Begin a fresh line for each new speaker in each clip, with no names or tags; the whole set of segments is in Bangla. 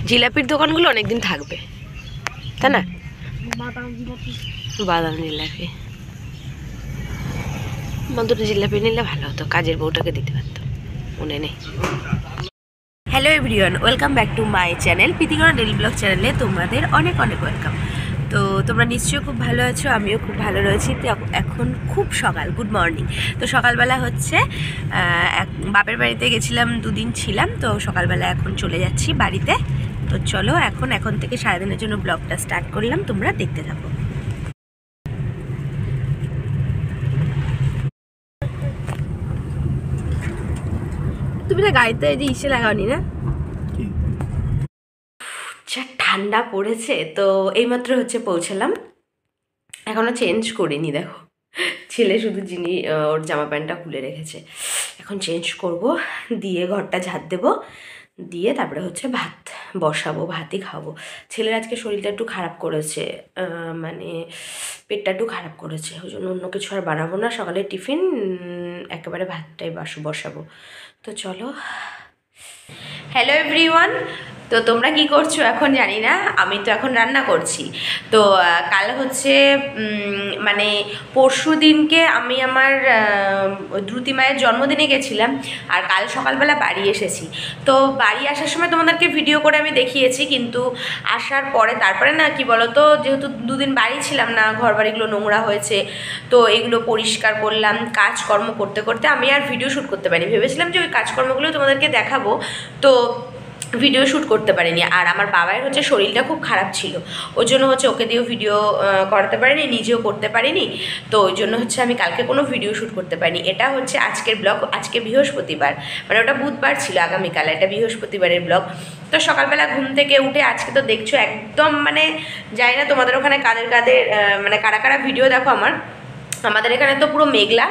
জিলাপির দোকানগুলো অনেকদিন থাকবে, তাই না? বাদাম জিলাপি, দুটো জিলাপি নিলে ভালো হতো, কাজের বউটাকে দিতে পারতাম, মনে নেই। Hello everyone, welcome back to my channel Pritikona daily vlog চ্যানেলে তোমাদের অনেক অনেক ওয়েলকাম। তো তোমরা নিশ্চয়ই খুব ভালো আছো, আমিও খুব ভালো রয়েছি। তো এখন খুব সকাল, গুড মর্নিং। তো সকালবেলা হচ্ছে বাপের বাড়িতে গেছিলাম, 2 দিন ছিলাম। তো সকালবেলা এখন চলে যাচ্ছি বাড়িতে। তো চলো এখন থেকে সারাদিনের জন্য ব্লগটা স্টার্ট করলাম, তোমরা দেখতে থাকো। তুমি না গাড়িতে এই যে ইসে লাগাওনি না? যা ঠান্ডা পড়েছে। তো এইমাত্র হচ্ছে পৌঁছালাম, এখনও চেঞ্জ করিনি। দেখো ছেলে শুধু ওর জামা প্যান্টটা খুলে রেখেছে, এখন চেঞ্জ করব, দিয়ে ঘরটা ঝাড় দেবো, দিয়ে তারপরে হচ্ছে ভাত বসাবো, ভাতই খাবো। ছেলের আজকে শরীরটা একটু খারাপ করেছে, মানে পেটটা একটু খারাপ করেছে, ওই জন্য অন্য কিছু আর বানাবো না। সকালে টিফিন একেবারে ভাতটাই বসাবো। তো চলো। হ্যালো এভরিওয়ান, তো তোমরা কি করছো এখন জানি না, আমি তো এখন রান্না করছি। তো কাল হচ্ছে মানে পরশু দিনকে আমি আমার দ্রুতি মায়ের জন্মদিনে গেছিলাম, আর কাল সকালবেলা বাড়ি এসেছি। তো বাড়ি আসার সময় তোমাদেরকে ভিডিও করে আমি দেখিয়েছি, কিন্তু আসার পরে তারপরে না কি বলতো, যেহেতু 2 দিন বাড়ি ছিলাম না, ঘর বাড়িগুলো নোংরা হয়েছে, তো এগুলো পরিষ্কার করলাম, কাজকর্ম করতে করতে আমি আর ভিডিও শ্যুট করতে পারিনি। ভেবেছিলাম যে ওই কাজকর্মগুলো তোমাদেরকে দেখাবো, তো ভিডিও শ্যুট করতে পারিনি। আর আমার বাবার হচ্ছে শরীরটা খুব খারাপ ছিল, ওই জন্য হচ্ছে ওকে দিয়েও ভিডিও করাতে পারিনি, নিজেও করতে পারিনি। তো ওই জন্য হচ্ছে আমি কালকে কোনো ভিডিও শ্যুট করতে পারিনি। এটা হচ্ছে আজকের ব্লগ, আজকে বৃহস্পতিবার, মানে ওটা বুধবার ছিল, আগামীকাল এটা বৃহস্পতিবারের ব্লগ। তো সকালবেলা ঘুম থেকে উঠে আজকে তো দেখছো একদম মানে জানি না তোমাদের ওখানে কাদের মানে কারা কারা ভিডিও দেখো আমাদের এখানে তো পুরো মেঘলা।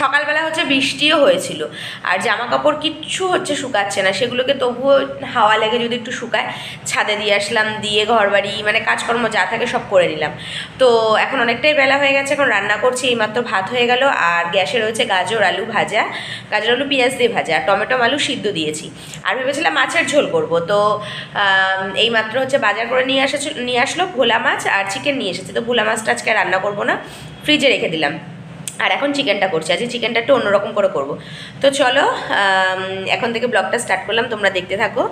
সকালবেলা হচ্ছে বৃষ্টিও হয়েছিল, আর জামা কাপড় কিচ্ছু হচ্ছে শুকাচ্ছে না, সেগুলোকে তবুও হাওয়া লেগে যদি একটু শুকায় ছাদে দিয়ে আসলাম, দিয়ে ঘরবাড়ি মানে কাজকর্ম যা থাকে সব করে নিলাম। তো এখন অনেকটাই বেলা হয়ে গেছে, এখন রান্না করছি, এইমাত্র ভাত হয়ে গেল, আর গ্যাসে রয়েছে গাজর আলু ভাজা, গাজর আলু পেঁয়াজ দিয়ে ভাজা, আর টমেটো আলু সিদ্ধ দিয়েছি। আর ভেবেছিলাম মাছের ঝোল করব। তো এইমাত্র হচ্ছে বাজার করে নিয়ে আসলো ভোলা মাছ আর চিকেন নিয়ে এসেছে। তো ভোলা মাছটা আজকে রান্না করবো না, ফ্রিজে রেখে দিলাম। আর এখন চিকেনটা করছি, আজকে চিকেনটা একটু অন্যরকম করে করব। তো চলো এখন থেকে ব্লগটা স্টার্ট করলাম, তোমরা দেখতে থাকো।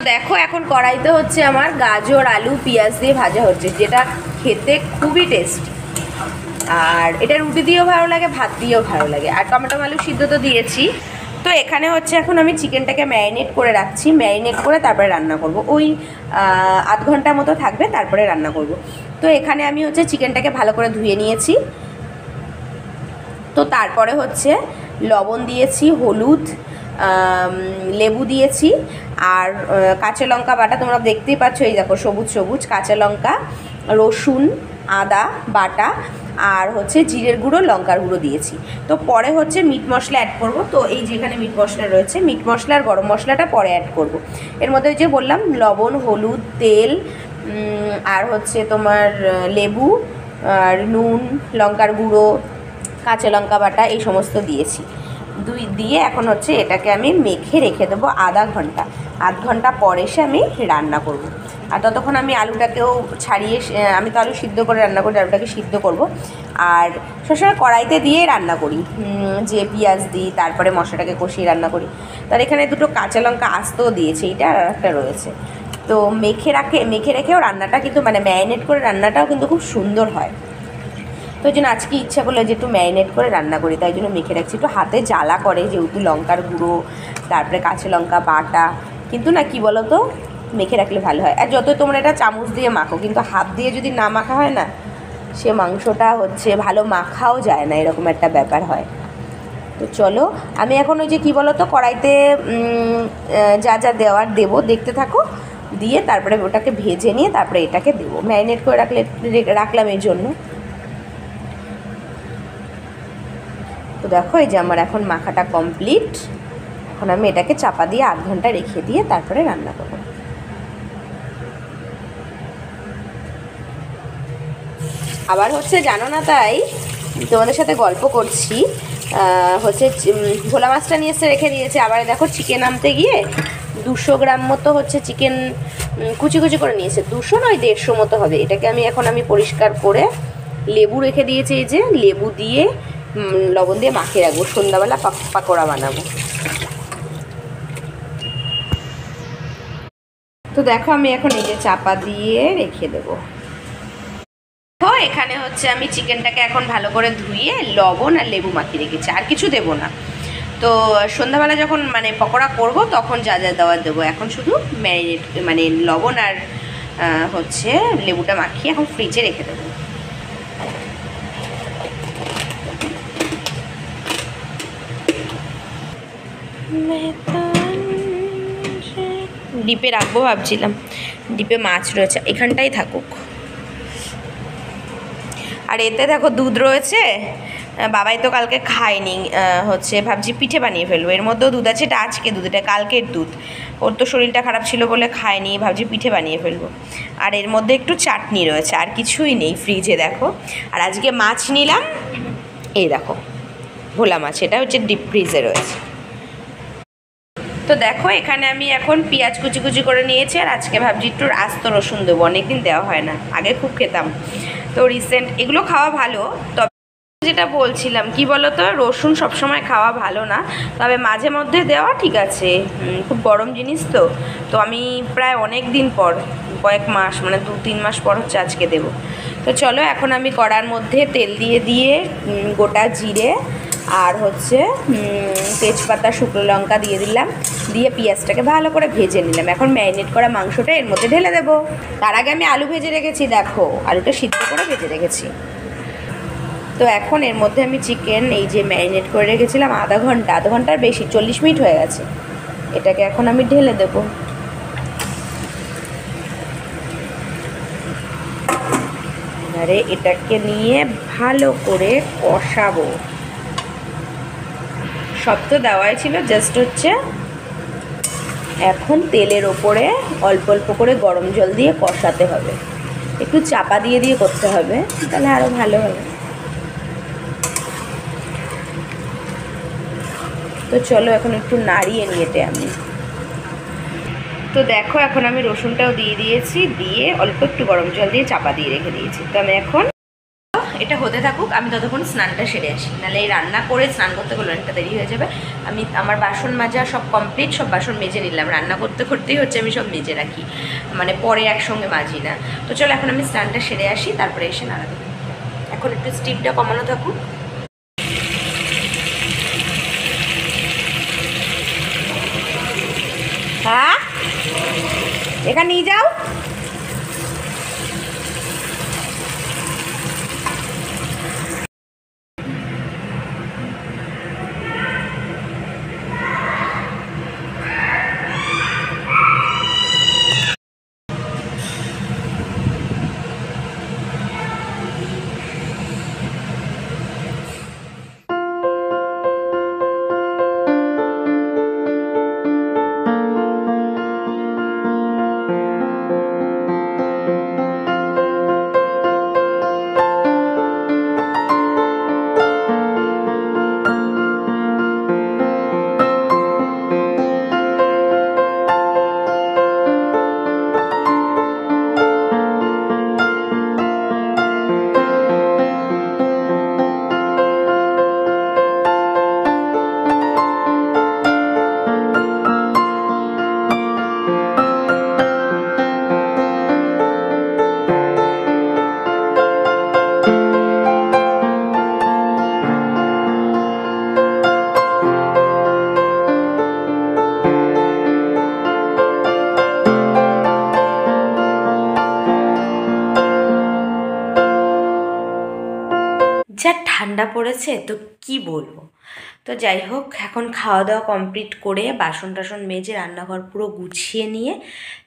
দেখো এখন কড়াইতে হচ্ছে আমার গাজর আলু পেঁয়াজ দিয়ে ভাজা হচ্ছে, যেটা খেতে খুবই টেস্টি, আর এটা রুটি দিয়েও ভালো লাগে, ভাত দিয়েও ভালো লাগে। আর টমেটো আলু সিদ্ধ তো দিয়েছি। তো এখানে হচ্ছে এখন আমি চিকেনটাকে ম্যারিনেট করে রাখছি, ম্যারিনেট করে তারপরে রান্না করব, ওই আধ ঘন্টার মতো থাকবে, তারপরে রান্না করব। তো এখানে আমি হচ্ছে চিকেনটাকে ভালো করে ধুয়ে নিয়েছি। তো তারপরে হচ্ছে লবণ দিয়েছি, হলুদ, লেবু দিয়েছি, আর কাঁচা লঙ্কা বাটা, তোমরা দেখতেই পাচ্ছ, এই দেখো সবুজ সবুজ কাঁচা লঙ্কা, রসুন, আদা বাটা, আর হচ্ছে জিরের গুঁড়ো লঙ্কার গুঁড়ো দিয়েছি। তো পরে হচ্ছে মিট মশলা অ্যাড করব। তো এই যেখানে মিট মশলা রয়েছে, মিট মশলা আর গরম মশলাটা পরে অ্যাড করব। এর মধ্যে যে বললাম লবণ, হলুদ, তেল, আর হচ্ছে তোমার লেবু, আর নুন, লঙ্কার গুঁড়ো, কাঁচা লঙ্কা বাটা, এই সমস্ত দিয়েছি। দিয়ে এখন হচ্ছে এটাকে আমি মেখে রেখে দেবো আধ ঘন্টা পরে এসে আমি রান্না করব। আর ততক্ষণ আমি আলুটাকেও ছাড়িয়ে, আমি তো আলু সিদ্ধ করে রান্না করি, আলুটাকে সিদ্ধ করব। আর সবসময় কড়াইতে দিয়ে রান্না করি, যে পেঁয়াজ দিই, তারপরে মশলাটাকে কষিয়ে রান্না করি। তার এখানে 2টো কাঁচা লঙ্কা আস্তেও দিয়েছে, এইটা আর একটা রয়েছে। তো মেখে রেখেও রান্নাটা কিন্তু মানে ম্যারিনেট করে রান্নাটাও কিন্তু খুব সুন্দর হয়। তো ওই জন্য আজকে ইচ্ছা করলো যে একটু ম্যারিনেট করে রান্না করি, তাই জন্য মেখে রাখছি। একটু হাতে জ্বালা করে যেহেতু লঙ্কার গুঁড়ো, তারপরে কাঁচা লঙ্কা বাটা, কিন্তু না কি বলো তো, মেখে রাখলে ভালো হয়। আর যতই তোমরা এটা চামচ দিয়ে মাখো, কিন্তু হাত দিয়ে যদি না মাখা হয় না, সে মাংসটা হচ্ছে ভালো মাখাও যায় না, এরকম একটা ব্যাপার হয়। তো চলো আমি এখন ওই যে কী বলো তো, কড়াইতে যা যা দেওয়ার দেবো, দেখতে থাকো, দিয়ে তারপরে ওটাকে ভেজে নিয়ে তারপরে এটাকে দেবো। ম্যারিনেট করে রাখলাম এই জন্য। তো দেখো এই যে আমার এখন মাখাটা কমপ্লিট। এখন আমি এটাকে চাপা দিয়ে আধ ঘন্টা রেখে দিয়ে তারপরে রান্না করব। আবার হচ্ছে জানো না, তাই তোমাদের সাথে গল্প করছি, হচ্ছে ভোলা মাছটা নিয়ে এসে রেখে দিয়েছে, আবার দেখো চিকেন আনতে গিয়ে 200 গ্রাম মতো হচ্ছে চিকেন কুচি কুচি করে নিয়েছে, 200 নয় 150 মতো হবে। এটাকে আমি পরিষ্কার করে লেবু রেখে দিয়েছি, এই যে লেবু দিয়ে লবণ দিয়ে মাখিয়ে রাখবো, সন্ধ্যাবেলা পাকোড়া বানাবো। তো দেখো আমি এখন এই যে চাপা দিয়ে রেখে দেবো। তো এখানে হচ্ছে আমি চিকেনটাকে এখন ভালো করে ধুয়ে লবণ আর লেবু মাখিয়ে রেখেছি, আর কিছু দেবো না। তো সন্ধ্যাবেলা যখন মানে পকোড়া করব তখন যা যা দেওয়ার দেবো, এখন শুধু ম্যারিনেট মানে লবণ আর হচ্ছে লেবুটা মাখিয়ে এখন ফ্রিজে রেখে দেবো। ডিপে রাখবো ভাবছিলাম, ডিপে মাছ রয়েছে, এখানটাই থাকুক। আর এতে দেখো দুধ রয়েছে, বাবাই তো কালকে খায়নি, হচ্ছে ভাবছি পিঠে বানিয়ে ফেলবো। এর মধ্যেও দুধ আছে, এটা আজকে দুধ, এটা কালকের দুধ। ওর তো শরীরটা খারাপ ছিল বলে খায়নি, ভাবছি পিঠে বানিয়ে ফেলবো। আর এর মধ্যে একটু চাটনি রয়েছে, আর কিছুই নেই ফ্রিজে দেখো। আর আজকে মাছ নিলাম, এই দেখো ভোলা মাছ, এটা হচ্ছে ডিপ ফ্রিজে রয়েছে। তো দেখো এখানে আমি এখন পেঁয়াজ কুচি কুচি করে নিয়েছি, আর আজকে ভাবছি একটু আস্ত রসুন দেবো, অনেকদিন দেওয়া হয় না, আগে খুব খেতাম। তো রিসেন্ট এগুলো খাওয়া ভালো, তবে যেটা বলছিলাম কি বলো তো, রসুন সবসময় খাওয়া ভালো না, তবে মাঝে মধ্যে দেওয়া ঠিক আছে। খুব গরম জিনিস তো, তো আমি প্রায় অনেক দিন পর, কয়েক মাস মানে 2-3 মাস পর হচ্ছে আজকে দেবো। তো চলো এখন আমি কড়ার মধ্যে তেল দিয়ে গোটা জিরে আর হচ্ছে তেজপাতা শুকনো লঙ্কা দিয়ে দিলাম, দিয়ে পেঁয়াজটাকে ভালো করে ভেজে নিলাম। এখন ম্যারিনেট করা মাংসটা এর মধ্যে ঢেলে দেবো। তার আগে আমি আলু ভেজে রেখেছি, দেখো আলুটা সিদ্ধ করে ভেজে রেখেছি। তো এখন এর মধ্যে আমি চিকেন এই যে ম্যারিনেট করে রেখেছিলাম আধা ঘন্টার বেশি, 40 মিনিট হয়ে গেছে, এটাকে এখন আমি ঢেলে দেবো। এবারে এটাকে নিয়ে ভালো করে কষাবো। সব তো দেওয়াই ছিল, জাস্ট হচ্ছে এখন তেলের ওপরে অল্প অল্প করে গরম জল দিয়ে কষাতে হবে, একটু চাপা দিয়ে করতে হবে, তাহলে আরও ভালো হবে। তো চলো এখন একটু নাড়িয়ে নিয়েতে আমি। তো দেখো এখন আমি রসুনটাও দিয়ে দিয়েছি, দিয়ে অল্প একটু গরম জল দিয়ে চাপা দিয়ে রেখে দিয়েছি। তো আমি এখন এটা হতে থাকুক, আমি ততক্ষণ স্নানটা সেরে আসি, নাহলে এই রান্না করে স্নান করতে গেলে অনেকটা দেরি হয়ে যাবে। আমার বাসন মাজা সব কমপ্লিট, সব বাসন মেজে নিলাম, রান্না করতে করতেই হচ্ছে আমি সব মেজে রাখি, মানে পরে একসঙ্গে মাজি না। তো চলো এখন আমি স্নানটা সেরে আসি, তারপরে এসে নাড়া দেবো। এখন একটু স্টিমটা কমানো থাকুক। হ্যাঁ এখানে নিয়ে যাও। যা ঠান্ডা পড়েছে তো কি বলবো। তো যাই হোক এখন খাওয়া দাওয়া কমপ্লিট করে বাসন টাসন মেজে রান্নাঘর পুরো গুছিয়ে নিয়ে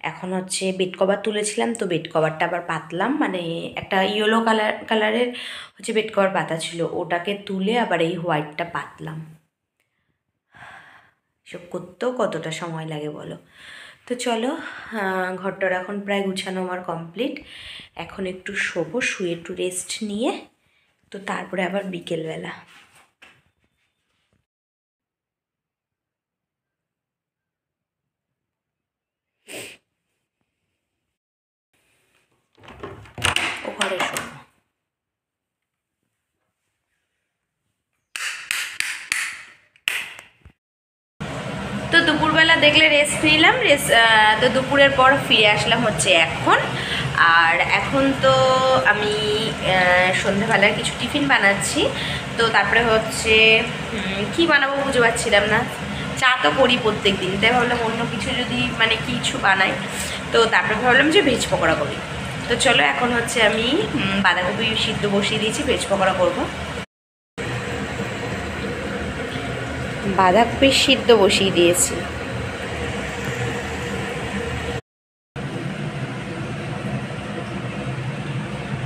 এখন হচ্ছে বেড কভার তুলেছিলাম, তো বেড কভারটা আবার পাতলাম, মানে একটা ইয়েলো কালারের হচ্ছে বেড কভার পাতা ছিল, ওটাকে তুলে আবার এই হোয়াইটটা পাতলাম। এসব করতেও কতটা সময় লাগে বলো। তো চলো ঘরটার এখন প্রায় গুছানো আমার কমপ্লিট, এখন একটু শোবো, শুয়ে একটু রেস্ট নিয়ে তো তারপরে আবার বিকেলবেলা। ঘরে শোবো। তো দুপুরবেলা দেখলে রেস্ট নিলাম, তো দুপুরের পর ফিরে আসলাম হচ্ছে এখন। আর এখন তো আমি সন্ধ্যাবেলার কিছু টিফিন বানাচ্ছি। তো তারপরে হচ্ছে কি বানাবো বুঝতে পারছিলাম না। চা তো করি প্রত্যেক দিন, তাই ভাবলাম অন্য কিছু যদি মানে কিছু বানাই। তো তারপরে ভাবলাম যে ভেজ পকোড়া করি। তো চলো এখন হচ্ছে আমি বাঁধাকপি সিদ্ধ বসিয়ে দিয়েছি, ভেজ পকোড়া করবো। বাঁধাকপি সিদ্ধ বসিয়ে দিয়েছি।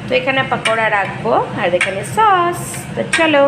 তো এখানে পকোড়া রাখবো আর এখানে সস। তো চলো।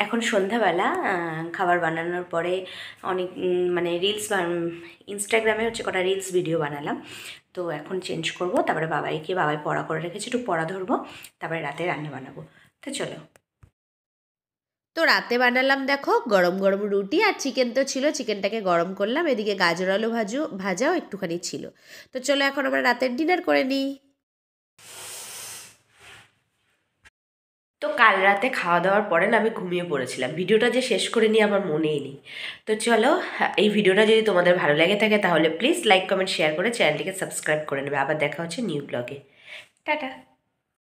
এখন সন্ধ্যাবেলা খাবার বানানোর পরে অনেক মানে ইনস্টাগ্রামে হচ্ছে কটা রিলস ভিডিও বানালাম। তো এখন চেঞ্জ করব, তারপরে বাবাই পড়া করে রেখেছি, একটু পড়া ধরবো, তারপরে রাতে রান্না বানাবো। তো চলো। তো রাতে বানালাম দেখো গরম গরম রুটি, আর চিকেন তো ছিল, চিকেনটাকে গরম করলাম, এদিকে গাজর আলু ভাজাও একটুখানি ছিল। তো চলো এখন আমরা রাতের ডিনার করে নিই। তো কাল রাতে খাওয়া দাওয়ার পরে না আমি ঘুমিয়ে পড়েছিলাম, ভিডিওটা যে শেষ করে নিয়ে আমার মনেই নেই। তো চলো, এই ভিডিওটা যদি তোমাদের ভালো লেগে থাকে তাহলে প্লিজ লাইক কমেন্ট শেয়ার করে চ্যানেলটিকে সাবস্ক্রাইব করে নেবে। আবার দেখা হচ্ছে নিউ ব্লগে। টাটা।